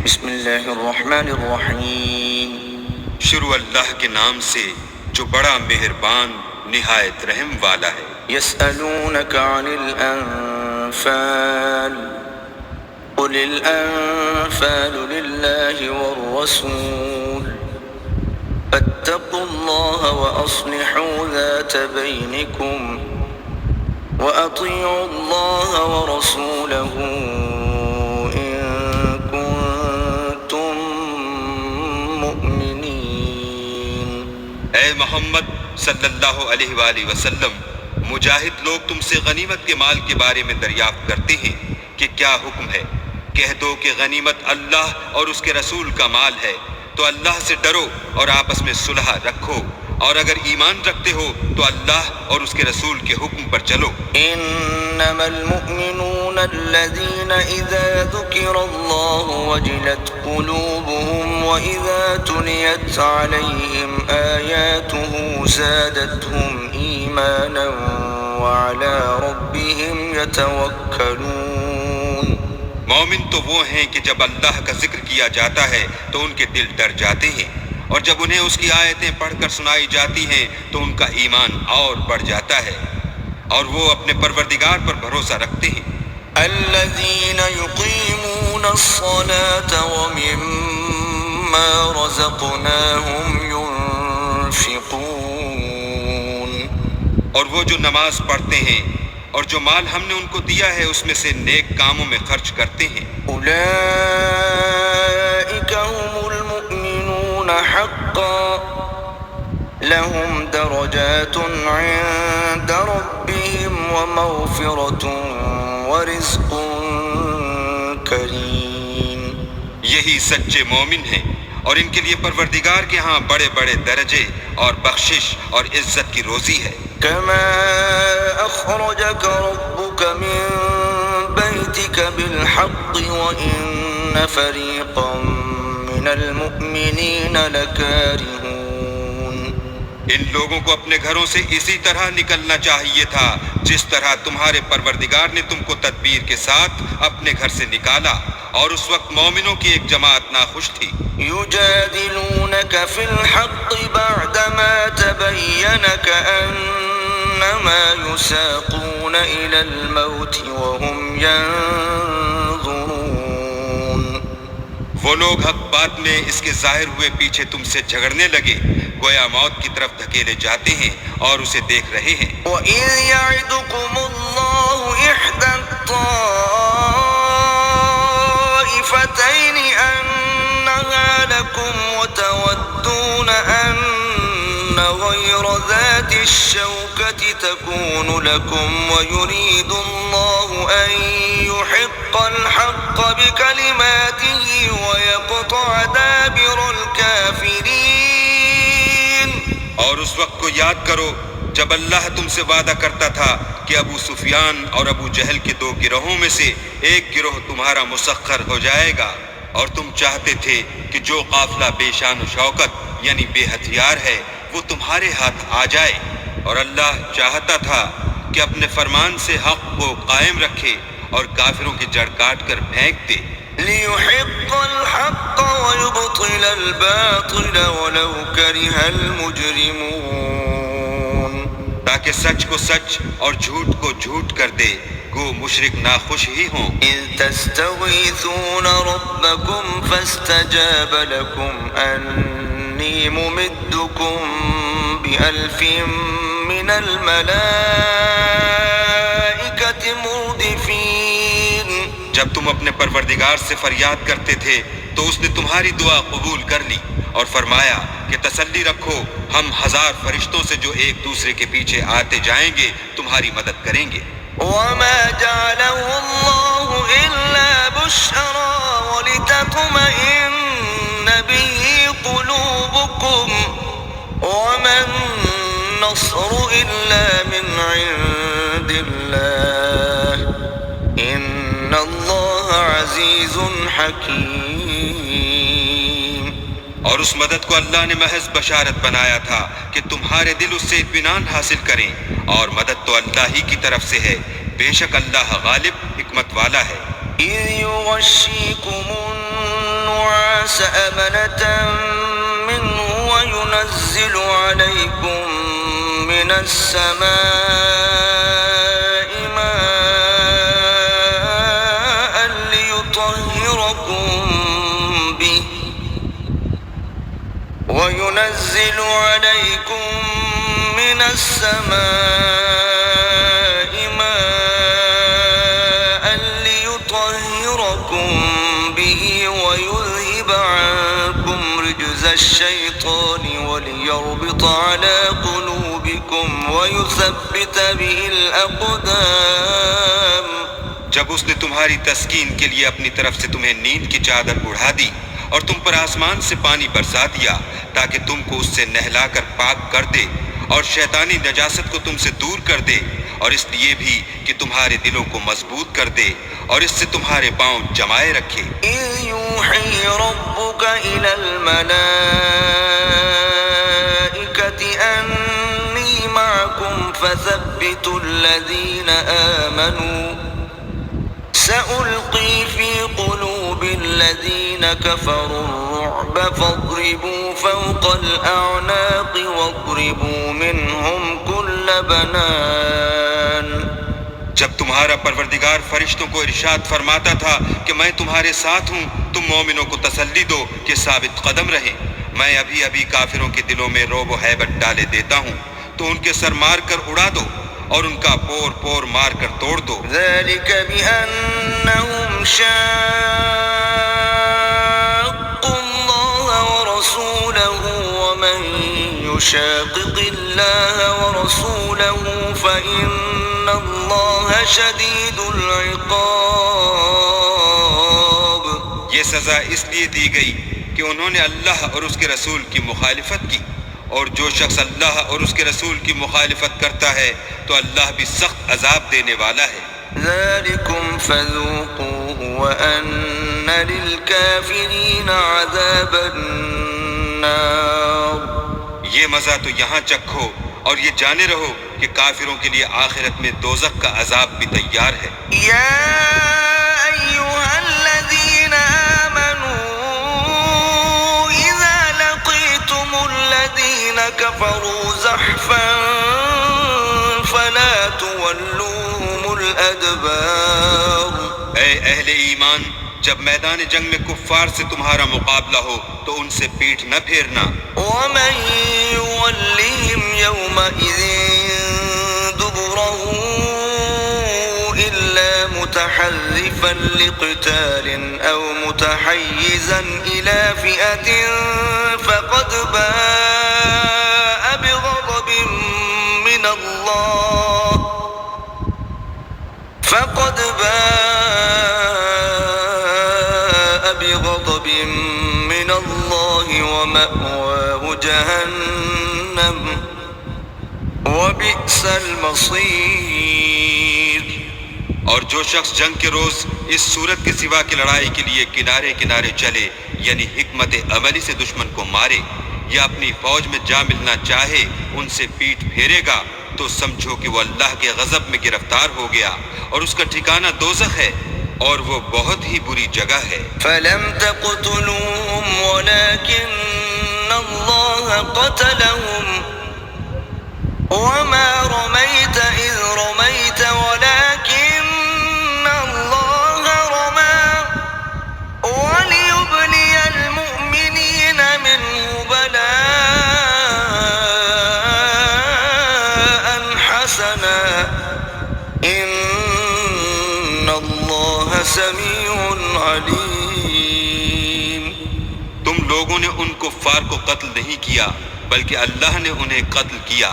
بسم اللہ الرحمن الرحیم۔ شروع اللہ کے نام سے جو بڑا مہربان نہایت رحم والا ہے۔ یسألونک عن الانفال قل الانفال للہ والرسول فاتقوا اللہ واصلحوا ذات بینکم واطیعوا اللہ ورسولہ اے محمد صلی اللہ علیہ وآلہ وسلم، مجاہد لوگ تم سے غنیمت کے مال کے بارے میں دریافت کرتے ہیں کہ کیا حکم ہے۔ کہہ دو کہ غنیمت اللہ اور اس کے رسول کا مال ہے، تو اللہ سے ڈرو اور آپس میں صلح رکھو، اور اگر ایمان رکھتے ہو تو اللہ اور اس کے رسول کے حکم پر چلو۔ انما المؤمنون الذين اذا ذكر الله وجلت قلوبهم واذا تليت عليهم آياته زادتهم ايمانا وعلى ربهم يتوكلون۔ مومن تو وہ ہیں کہ جب اللہ کا ذکر کیا جاتا ہے تو ان کے دل ڈر جاتے ہیں، اور جب انہیں اس کی آیتیں پڑھ کر سنائی جاتی ہیں تو ان کا ایمان اور بڑھ جاتا ہے، اور وہ اپنے پروردگار پر بھروسہ رکھتے ہیں۔ الذين يقيمون الصلاة ومما رزقناهم ينفقون۔ اور وہ جو نماز پڑھتے ہیں اور جو مال ہم نے ان کو دیا ہے اس میں سے نیک کاموں میں خرچ کرتے ہیں۔ اولئک هم المؤمنون حقا لهم درجات عند ربهم ومغفرة ورزق کریم۔ یہی سچے مومن ہیں، اور ان کے لیے پروردگار کے ہاں بڑے بڑے درجے اور بخشش اور عزت کی روزی ہے۔ كما أخرجك ربك من بيتك بالحق وإن فريقا من المؤمنين لكارهون۔ ان لوگوں کو اپنے گھروں سے اسی طرح نکلنا چاہیے تھا جس طرح تمہارے پروردگار نے تم کو تدبیر کے ساتھ اپنے گھر سے نکالا، اور اس وقت مومنوں کی ایک جماعت ناخوش تھی۔ يجادلونك في الحق بعدما تبين كأنما يساقون إلى الموت وهم ينظرون۔ وہ لوگ حق بات میں اس کے ظاہر ہوئے پیچھے تم سے جھگڑنے لگے، گویا موت کی طرف دھکیلے جاتے ہیں اور اسے دیکھ رہے ہیں۔ وَإِذْ يَعِدُكُمُ اللَّهُ إِحْدَى الطَّائِفَتَيْنِ أَنَّهَا لَكُمْ وَتَوَدُّونَ أَنَّ غَيْرَ ذَاتِ الشَّوْكَةِ تَكُونُ لَكُمْ وَيُرِيدُ اللَّهُ أَن يُحِقَّ الْحَقَّ بِكَلِمَاتِهِ وَيَقْطَعَ دَابِرَ الْكَافِرِينَ۔ اور اس وقت کو یاد کرو جب اللہ تم سے وعدہ کرتا تھا کہ ابو سفیان اور ابو جہل کے دو گروہوں میں سے ایک گروہ تمہارا مسخر ہو جائے گا، اور تم چاہتے تھے کہ جو قافلہ بے شان و شوکت یعنی بے ہتھیار ہے وہ تمہارے ہاتھ آ جائے، اور اللہ چاہتا تھا کہ اپنے فرمان سے حق کو قائم رکھے اور کافروں کی جڑ کاٹ کر پھینک دے۔ لِيُحِقَّ الْحَقَّ وَيُبْطِلَ الْبَاطِلَ وَلَوْ كَرِهَ الْمُجْرِمُونَ۔ تاکہ سچ کو سچ اور جھوٹ کو جھوٹ کر دے، گو مشرک ناخوش ہی ہوں۔ إِذْ تَسْتَغِيثُونَ رَبَّكُمْ فَاسْتَجَابَ لَكُمْ أَنِّي مُمِدُّكُمْ بِأَلْفٍ مِّنَ الْمَلَائِكَةِ مُرْدِفِينَ۔ جب تم اپنے پروردگار سے فریاد کرتے تھے تو اس نے تمہاری دعا قبول کر لی اور فرمایا کہ تسلی رکھو، ہم 1000 فرشتوں سے جو ایک دوسرے کے پیچھے آتے جائیں گے تمہاری مدد کریں گے۔ وَمَا جَعَلَهُ اللَّهُ إِلَّا بُشْرَىٰ وَلِتَطْمَئِنَّ بِهِ قُلُوبُكُمْ وَمَا النَّصْرُ إِلَّا مِنْ عِندِ اللَّهِ إِنَّ اللَّهَ عَزِيزٌ حَكِيمٌ۔ اور اس مدد کو اللہ نے محض بشارت بنایا تھا کہ تمہارے دل اس سے اطمینان حاصل کریں، اور مدد تو اللہ ہی کی طرف سے ہے، بے شک اللہ غالب حکمت والا ہے۔ إِذْ يُغَشِّيكُمُ النُّعَاسُ الناس أمنة منه وينزل عليكم من السماء ماء ليطهركم به وينزل عليكم من السماء ماء ليطهركم به ويذهب عنكم رجز الشيطان وليربط على قلوبكم ويثبت به الأقدام. جب اس نے تمہاری تسکین کے لیے اپنی طرف سے تمہیں نیند کی چادر اڑھا دی اور تم پر آسمان سے پانی برسا دیا تاکہ تم کو اس سے نہلا کر پاک کر دے اور شیطانی نجاست کو تم سے دور کر دے، اور اس لیے بھی کہ تمہارے دلوں کو مضبوط کر دے اور اس سے تمہارے پاؤں جمائے رکھے. إذ يوحي ربك إلى الملائكة أني معكم فثبتوا الذين آمنوا سألقي في قلوب الذين كفروا الرعب فاضربوا فوق الأعناق واضربوا منهم كل بنان. جب تمہارا پروردگار فرشتوں کو ارشاد فرماتا تھا کہ میں تمہارے ساتھ ہوں، تم مومنوں کو تسلی دو کہ ثابت قدم رہیں. میں ابھی ابھی کافروں کے دلوں میں رعب و ہیبت ڈالے دیتا ہوں، تو ان کے سر مار کر اڑا دو اور ان کا پور پور مار کر توڑ دو. ذلك بأنهم شاقوا الله ورسوله ومن يشاقق الله ورسوله فإن الله شديد العقاب. یہ سزا اس لیے دی گئی کہ انہوں نے اللہ اور اس کے رسول کی مخالفت کی، اور جو شخص اللہ اور اس کے رسول کی مخالفت کرتا ہے تو اللہ بھی سخت عذاب دینے والا ہے. ذلكم فذوقوه وأن للكافرين عذاب النار. یہ مزہ تو یہاں چکھو اور یہ جانے رہو کہ کافروں کے لیے آخرت میں دوزخ کا عذاب بھی تیار ہے. يا أيها الذين آمنوا إذا لقيتم الذين كفروا زحفا فلا تولوهم الأدبار. اے اہل ایمان، جب میدان جنگ میں کفار سے تمہارا مقابلہ ہو تو ان سے پیٹھ نہ پھیرنا. ومن يولهم يومئذ دبره إلا متحرفا لقتال أو متحيزا إلى فئة فقد باء بغضب من الله ومأواه جهنم وبئس المصير. اور جو شخص جنگ کے روز اس صورت کے سوا کی لڑائی کے لیے کنارے کنارے چلے، یعنی حکمت عملی سے دشمن کو مارے یا اپنی فوج میں جا ملنا چاہے، ان سے پیٹھ پھیرے گا تو سمجھو کہ وہ اللہ کے غضب میں گرفتار ہو گیا اور اس کا ٹھکانہ دوزخ ہے اور وہ بہت ہی بری جگہ ہے. فلم تقتلوهم ولكن الله قتلهم وما رميت إذ رميت ولكن الله رمى وليبلي المؤمنين منه بلاء حسنا إن الله سميع عليم. تم لوگوں نے ان کفار کو قتل نہیں کیا بلکہ اللہ نے انہیں قتل کیا،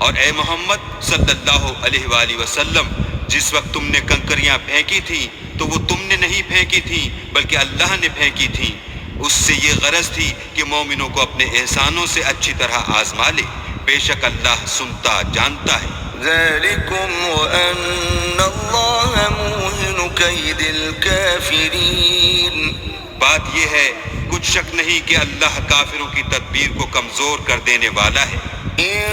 اور اے محمد صلی اللہ علیہ وآلہ وسلم، جس وقت تم نے کنکریاں پھینکی تھیں تو وہ تم نے نہیں پھینکی تھیں بلکہ اللہ نے پھینکی تھیں. اس سے یہ غرض تھی کہ مومنوں کو اپنے احسانوں سے اچھی طرح آزما لے، بے شک اللہ سنتا جانتا ہے. ذلكم وأن الله موهن كيد الكافرين. بات یہ ہے، کچھ شک نہیں کہ اللہ کافروں کی تدبیر کو کمزور کر دینے والا ہے. إن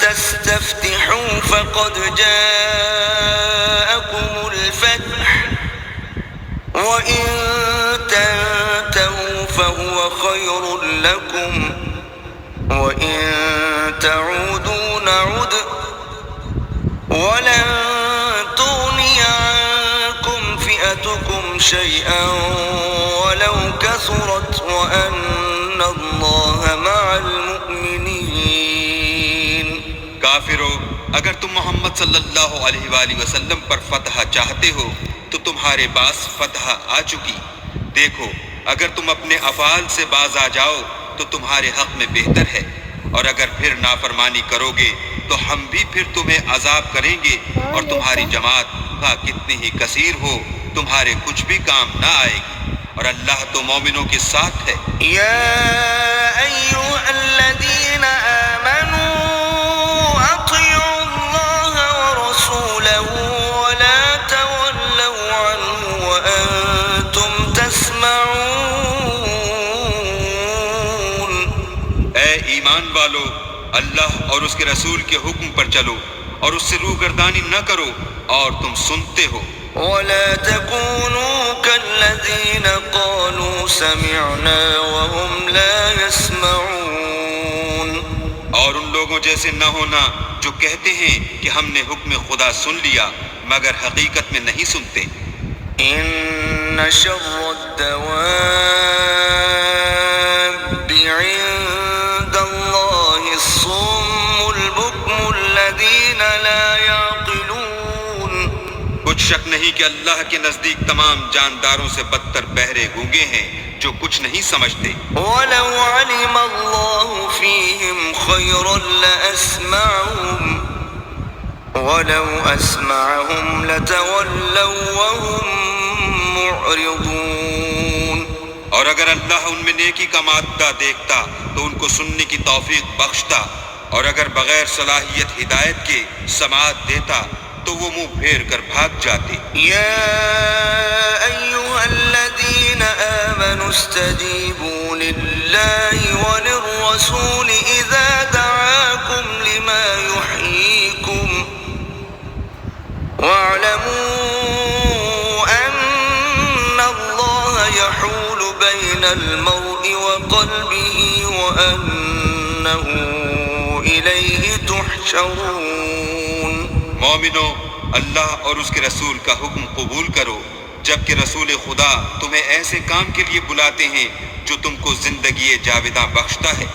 تستفتحوا فقد جاءكم الفتح وإن تنتهوا فهو خير لكم وإن تعودوا نعد ولن تغني عنكم فئتكم شيئا ولو كثرت وأن الله مع المؤمنين. کافرو، اگر تم محمد صلی اللہ علیہ وآلہ وسلم پر فتح چاہتے ہو تو تمہارے پاس فتح آ چکی. دیکھو، اگر تم اپنے افعال سے باز آ جاؤ تو تمہارے حق میں بہتر ہے، اور اگر پھر نافرمانی کرو گے تو ہم بھی پھر تمہیں عذاب کریں گے، اور تمہاری جماعت کا کتنی ہی کثیر ہو تمہارے کچھ بھی کام نہ آئے گی، اور اللہ تو مومنوں کے ساتھ ہے. يا أيها الذين آمنوا أطيعوا الله ورسوله ولا تولوا عنه وأنتم تسمعون. اے ایمان والو، اللہ اور اس کے رسول کے حکم پر چلو اور اس سے روگردانی نہ کرو اور تم سنتے ہو. ولا تكونوا كالذين قالوا سمعنا وهم لا يسمعون. اور ان لوگوں جیسے نہ ہونا جو کہتے ہیں کہ ہم نے حکم خدا سن لیا مگر حقیقت میں نہیں سنتے. إن شر الدواب عند الله الصم البكم الذين لا يعقلون. کچھ شک نہیں کہ اللہ کے نزدیک تمام جانداروں سے بدتر بہرے گونگے ہیں جو کچھ نہیں سمجھتے. ولو علم الله فيهم خيرا لأسمعهم ولو أسمعهم لتولوا وهم معرضون. اور اگر اللہ ان میں نیکی کا مادہ دیکھتا تو ان کو سننے کی توفیق بخشتا، اور اگر بغیر صلاحیت ہدایت کے سماعت دیتا تو وہ منہ پھیر کر بھاگ جاتے. يا أيها الذين آمنوا استجيبوا لله وللرسول إذا دعاكم لما يحييكم واعلموا أن الله يحول بين المرء وقلبه وأنه إليه تحشرون. مومنو، اللہ اور اس کے رسول کا حکم قبول کرو جبکہ رسول خدا تمہیں ایسے کام کے لیے بلاتے ہیں جو تم کو زندگی جاوداں بخشتا ہے،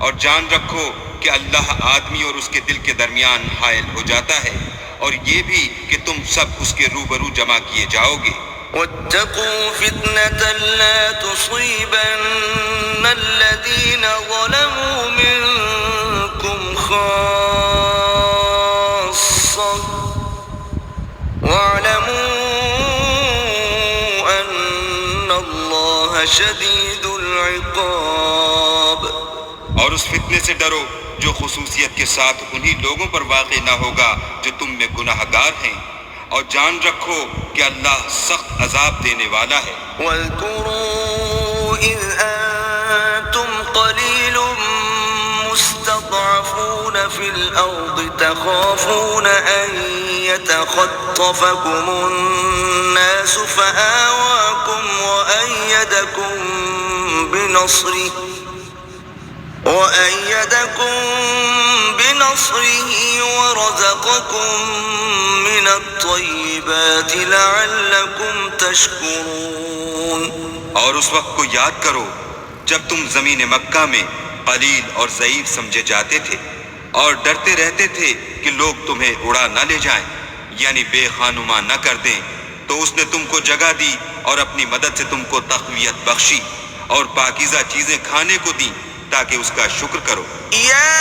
اور جان رکھو کہ اللہ آدمی اور اس کے دل کے درمیان حائل ہو جاتا ہے، اور یہ بھی کہ تم سب اس کے روبرو جمع کیے جاؤ گے. واتقوا فتنة لا تصيبن الذين ظلموا منكم خاصة واعلموا أن الله شديد العقاب. اور اس فتنے سے ڈرو جو خصوصیت کے ساتھ انہی لوگوں پر واقع نہ ہوگا جو تم میں گناہ گار ہیں، اور جان رکھو کہ اللہ سخت عذاب دینے والا ہے. واذكروا إذ أنتم قليل مستضعفون في الأرض تخافون أن يتخطفكم الناس فآواكم وأيدكم بنصره ورزقكم من الطيبات لعلكم تشكرون. اور اس وقت کو یاد کرو جب تم زمین مکہ میں قلیل اور ضعیف سمجھے جاتے تھے اور ڈرتے رہتے تھے کہ لوگ تمہیں اڑا نہ لے جائیں یعنی بے خانما نہ کر دیں، تو اس نے تم کو جگہ دی اور اپنی مدد سے تم کو تقویت بخشی اور پاکیزہ چیزیں کھانے کو دیں تاکہ اس کا شکر کرو. يا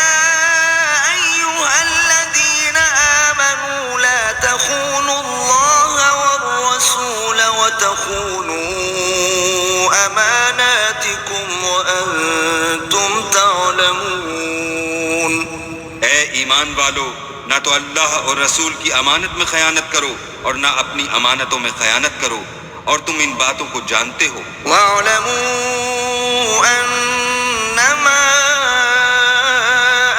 أيها الذين آمنوا لا تخونوا الله والرسول وتخونوا أماناتكم وأنتم تعلمون. اے ایمان والو، نہ تو اللہ اور رسول کی امانت میں خیانت کرو اور نہ اپنی امانتوں میں خیانت کرو، اور تم ان باتوں کو جانتے ہو. واعلموا أنما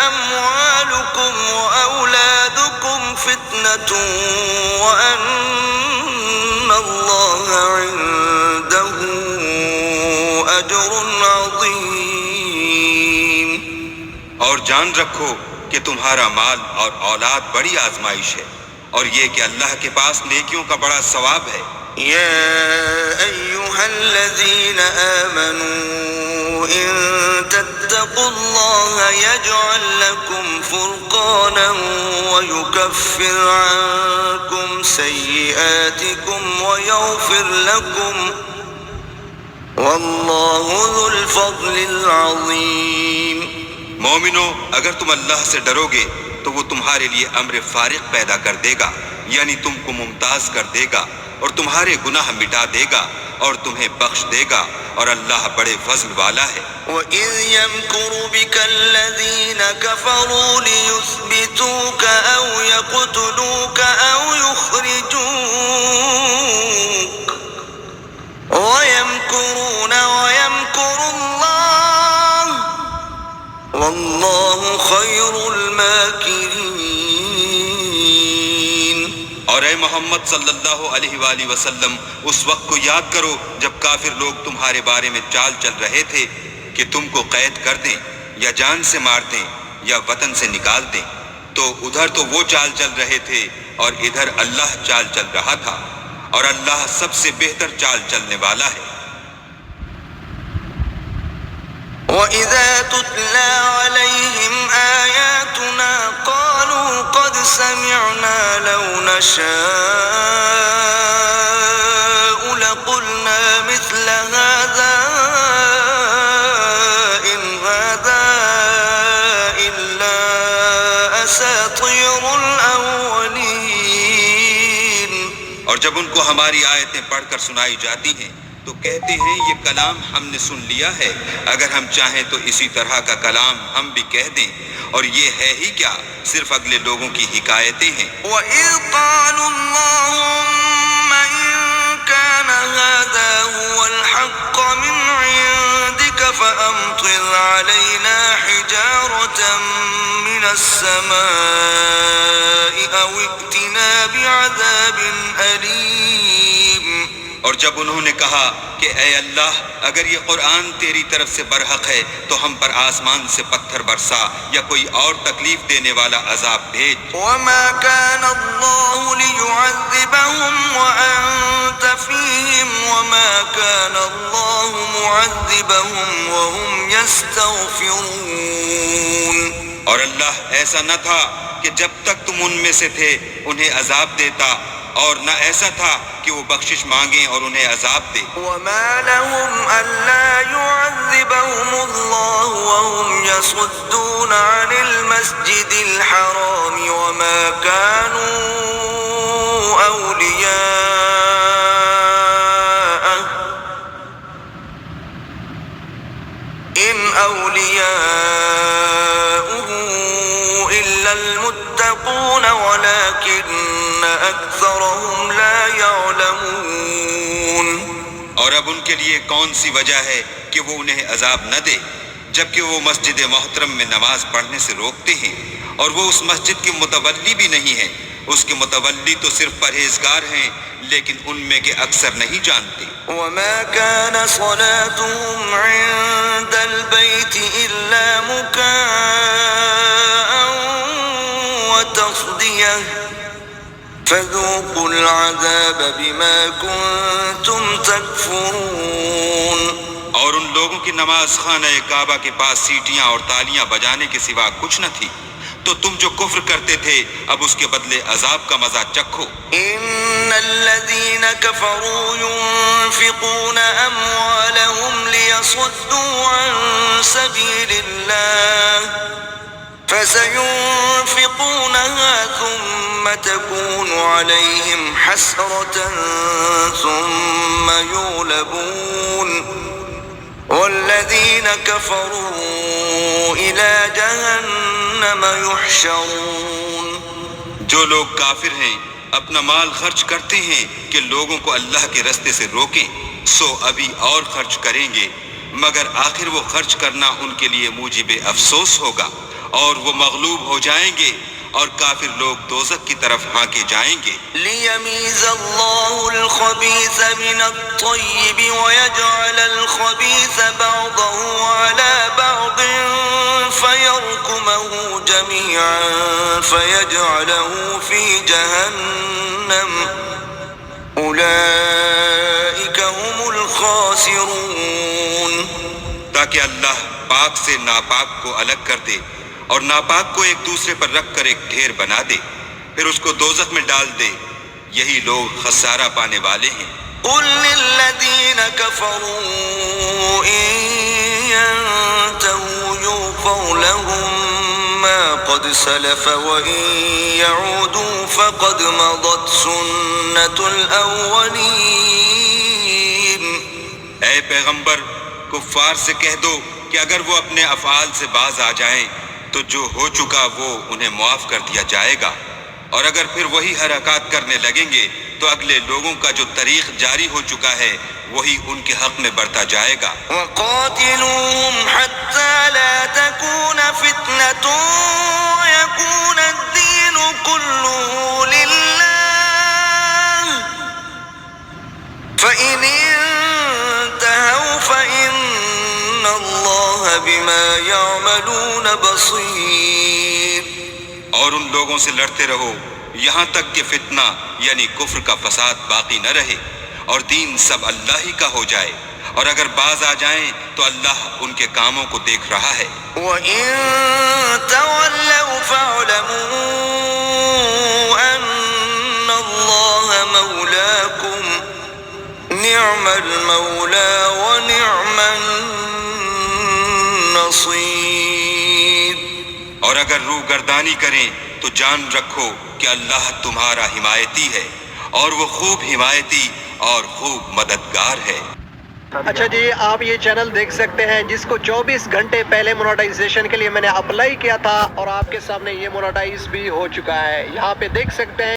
أموالكم وأولادكم فتنة وأن الله عنده أجر عظيم. اور جان رکھو کہ تمہارا مال اور اولاد بڑی آزمائش ہے، اور یہ کہ اللہ کے پاس نیکیوں کا بڑا ثواب ہے. يا أيها الذين آمنوا إن تتقوا الله يجعل لكم فرقانا ويكفر عنكم سيئاتكم ويغفر لكم والله ذو الفضل العظيم. مومنو، اگر تم اللہ سے ڈرو گے تو وہ تمہارے لیے امر فارق پیدا کر دے گا، یعنی تم کو ممتاز کر دے گا اور تمہارے گناہ مٹا دے گا اور تمہیں بخش دے گا، اور اللہ بڑے فضل والا ہے. وَإِذْ يَمْكُرُ بِكَ الَّذِينَ كَفَرُوا لِيُثْبِتُوكَ أَوْ يَقْتُلُوكَ أَوْ يُخْرِجُوكَ وَيَمْكُرُونَ وَيَمْكُرُ اللَّهُ وَاللَّهُ خَيْرُ الْمَاكِرِينَ. اور اے محمد صلی اللہ علیہ وآلہ وسلم، اس وقت کو یاد کرو جب کافر لوگ تمہارے بارے میں چال چل رہے تھے کہ تم کو قید کر دیں یا جان سے مار دیں یا وطن سے نکال دیں. تو ادھر تو وہ چال چل رہے تھے اور ادھر اللہ چال چل رہا تھا، اور اللہ سب سے بہتر چال چلنے والا ہے. وَإِذَا تُتْلَى عَلَيْهِمْ آيَاتُنَا قَالُوا قَدْ سَمِعْنَا لَوْ نَشَاءُ لَقُلْنَا مِثْلَ هَذَا إِنْ هَذَا إِلَّا أَسَاطِيرُ الْأَوَّلِينَ. اور جب ان کو ہماری آیتیں پڑھ کر سنائی جاتی ہیں تو کہتے ہیں یہ کلام ہم نے سن لیا ہے، اگر ہم چاہیں تو اسی طرح کا کلام ہم بھی کہہ دیں، اور یہ ہے ہی کیا، صرف اگلے لوگوں کی حکایتیں ہیں. وَإِذْ قَالُوا اللَّهُمَّ إِن كَانَ هَذَا هُوَ الْحَقَّ مِنْ عِندِكَ فَأَمْطِرْ عَلَيْنَا حِجَارَةً مِنَ السَّمَاءِ أَوْ ائْتِنَا بِعَذَابٍ أَلِيمٍ. اور جب انہوں نے کہا کہ اے اللہ، اگر یہ قرآن تیری طرف سے برحق ہے تو ہم پر آسمان سے پتھر برسا یا کوئی اور تکلیف دینے والا عذاب بھیج. وَمَا كَانَ اللَّهُ لِيُعَذِّبَهُمْ وَأَنْتَ فِيهِمْ وَمَا كَانَ اللَّهُ مُعَذِّبَهُمْ وَهُمْ يَسْتَغْفِرُونَ. اور اللہ ایسا نہ تھا کہ جب تک تم ان میں سے تھے انہیں عذاب دیتا، اور نہ ایسا تھا کہ وہ بخشش مانگیں اور انہیں عذاب دے. وَمَا لَهُمْ أَلَّا يُعَذِّبَهُمُ اللَّهُ وَهُمْ يَصُدُّونَ عَنِ الْمَسْجِدِ الْحَرَامِ وَمَا كَانُوا أَوْلِيَاءَهُ إِنْ أَوْلِيَاؤُهُ إِلَّا الْمُتَّقُونَ وَلَكِنَّ أَكْثَرَهُمْ لَا يَعْلَمُونَ. اور اب ان کے لیے کون سی وجہ ہے کہ وہ انہیں عذاب نہ دے، جبکہ وہ مسجد محترم میں نماز پڑھنے سے روکتے ہیں، اور وہ اس مسجد کے متولی بھی نہیں ہیں. اس کے متولی تو صرف پرہیزگار ہیں، لیکن ان میں کے اکثر نہیں جانتے. وَمَا كَانَ صَلَاتُهُمْ عِندَ الْبَيْتِ إِلَّا مُكَاءً وَتَصْدِيَةً فَذُوقُوا الْعَذَابَ بِمَا كُنْتُمْ تَكْفُرُونَ. اور ان لوگوں کی نماز خانہ کعبہ کے پاس سیٹیاں اور تالیاں بجانے کے سوا کچھ نہ تھی، تو تم جو کفر کرتے تھے اب اس کے بدلے عذاب کا مزہ چکھو. إِنَّ الَّذِينَ كَفَرُوا يُنْفِقُونَ أَمْوَالَهُمْ لِيَصُدُّوا عَنْ سَبِيلِ اللَّهِ فَسَيُنْفِقُونَهَا ثُمَّ تَكُونُ عَلَيْهِمْ حَسْرَةً ثُمَّ يُغْلَبُونَ وَالَّذِينَ كَفَرُوا إِلَى جَهَنَّمَ يُحْشَرُونَ. جو لوگ کافر ہیں اپنا مال خرچ کرتے ہیں کہ لوگوں کو اللہ کے رستے سے روکیں، سو ابھی اور خرچ کریں گے، مگر آخر وہ خرچ کرنا ان کے لیے موجب افسوس ہوگا، اور وہ مغلوب ہو جائیں گے اور کافر لوگ دوزخ کی طرف ہانکے جائیں گے۔ ليميز الله الخبيث من الطيب ويجعل الخبيث بعضه على بعض فيركمه جميعا فيجعله في جهنم أولئك هم الخاسرون۔ تاکہ اللہ پاک سے ناپاک کو الگ کر دے اور ناپاک کو ایک دوسرے پر رکھ کر ایک ڈھیر بنا دے، پھر اس کو دوزخ میں ڈال دے، یہی لوگ خسارہ پانے والے ہیں۔ قل للذين كفروا إن ينتهوا يغفر لهم ما قد سلف وإن يعودوا فقد مضت سنة الأولين۔ اے پیغمبر، کفار سے کہہ دو کہ اگر وہ اپنے افعال سے باز آ جائیں تو جو ہو چکا وہ انہیں معاف کر دیا جائے گا، اور اگر پھر وہی حرکات کرنے لگیں گے تو اگلے لوگوں کا جو طریق جاری ہو چکا ہے وہی ان کے حق میں برتا جائے گا۔ وقاتلوهم حتى لا تكون فتنة ويكون الدين كله لله فإن انتهوا فإن الله بما يعملون بصير۔ اور ان لوگوں سے لڑتے رہو یہاں تک کہ فتنہ یعنی کفر کا فساد باقی نہ رہے اور دین سب اللہ ہی کا ہو جائے، اور اگر باز آ جائیں تو اللہ ان کے کاموں کو دیکھ رہا ہے۔ وَإِن تَوَلَّوْا فَاعْلَمُوا أَنَّ اللَّهَ مَوْلَاكُمْ نِعْمَ الْمَوْلَى وَنِعْمَ النَّصِيرُ۔ اور اگر روح گردانی کریں تو جان رکھو کہ اللہ تمہارا حمایتی ہے، اور وہ خوب حمایتی اور خوب مددگار ہے۔ اچھا جی، آپ یہ چینل دیکھ سکتے ہیں جس کو 24 گھنٹے پہلے مونیٹائزیشن کے لیے میں نے اپلائی کیا تھا، اور آپ کے سامنے یہ مونیٹائز بھی ہو چکا ہے۔ یہاں پہ دیکھ سکتے ہیں